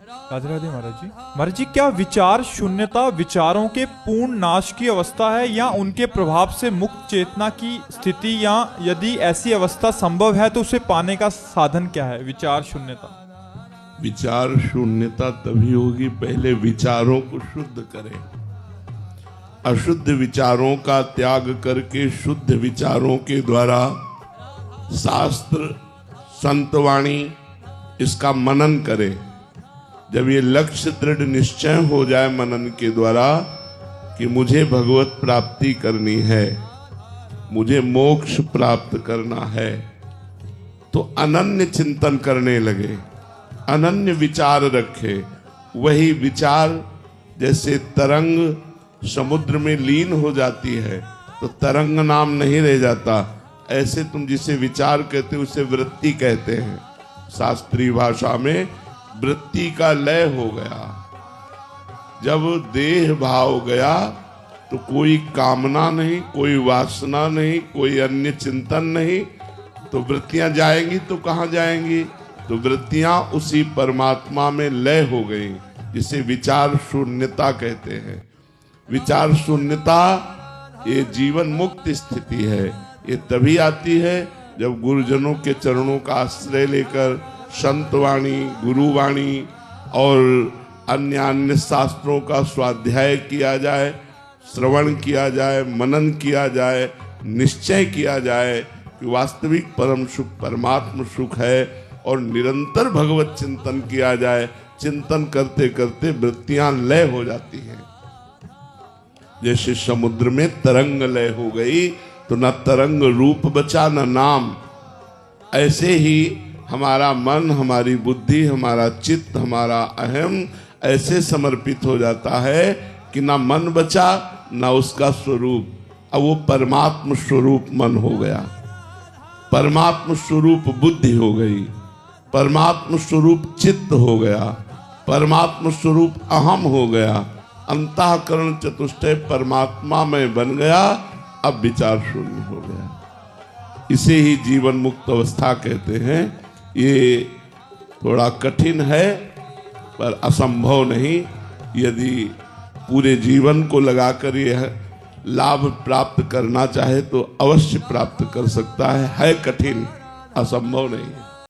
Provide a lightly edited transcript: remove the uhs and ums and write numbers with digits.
राधे राधे महाराज जी। महाराज जी, क्या विचार शून्यता विचारों के पूर्ण नाश की अवस्था है या उनके प्रभाव से मुक्त चेतना की स्थिति, या यदि ऐसी अवस्था संभव है तो उसे पाने का साधन क्या है? विचार शून्यता। विचार शून्यता तभी होगी, पहले विचारों को शुद्ध करें। अशुद्ध विचारों का त्याग करके शुद्ध विचारों के द्वारा शास्त्र संतवाणी इसका मनन करें। जब ये लक्ष्य दृढ़ निश्चय हो जाए मनन के द्वारा कि मुझे भगवत प्राप्ति करनी है, मुझे मोक्ष प्राप्त करना है, तो अनन्य चिंतन करने लगे, अनन्य विचार रखे। वही विचार जैसे तरंग समुद्र में लीन हो जाती है तो तरंग नाम नहीं रह जाता, ऐसे तुम जिसे विचार कहते हो उसे वृत्ति कहते हैं। शास्त्रीय भाषा में वृत्ति का लय हो गया। जब देह भाव गया तो कोई कामना नहीं, कोई वासना नहीं, कोई अन्य चिंतन नहीं, तो वृत्तियां जाएंगी तो कहां जाएंगी? तो वृत्तियां उसी परमात्मा में लय हो गई, जिसे विचार शून्यता कहते हैं। विचार शून्यता ये जीवन मुक्त स्थिति है। ये तभी आती है जब गुरुजनों के चरणों का आश्रय लेकर संतवाणी, गुरुवाणी और अन्य अन्य शास्त्रों का स्वाध्याय किया जाए, श्रवण किया जाए, मनन किया जाए, निश्चय किया जाए कि वास्तविक परम सुख परमात्म सुख है, और निरंतर भगवत चिंतन किया जाए। चिंतन करते करते वृत्तियां लय हो जाती हैं। जैसे समुद्र में तरंग लय हो गई तो न तरंग रूप बचा न नाम, ऐसे ही हमारा मन, हमारी बुद्धि, हमारा चित्त, हमारा अहम ऐसे समर्पित हो जाता है कि ना मन बचा ना उसका स्वरूप। अब वो परमात्म स्वरूप मन हो गया, परमात्म स्वरूप बुद्धि हो गई, परमात्म स्वरूप चित्त हो गया, परमात्म स्वरूप अहम हो गया, अंतःकरण चतुष्टय परमात्मा में बन गया। अब विचार शून्य हो गया। इसे ही जीवन मुक्त अवस्था कहते हैं। ये थोड़ा कठिन है पर असंभव नहीं। यदि पूरे जीवन को लगाकर यह लाभ प्राप्त करना चाहे तो अवश्य प्राप्त कर सकता है कठिन, असंभव नहीं है।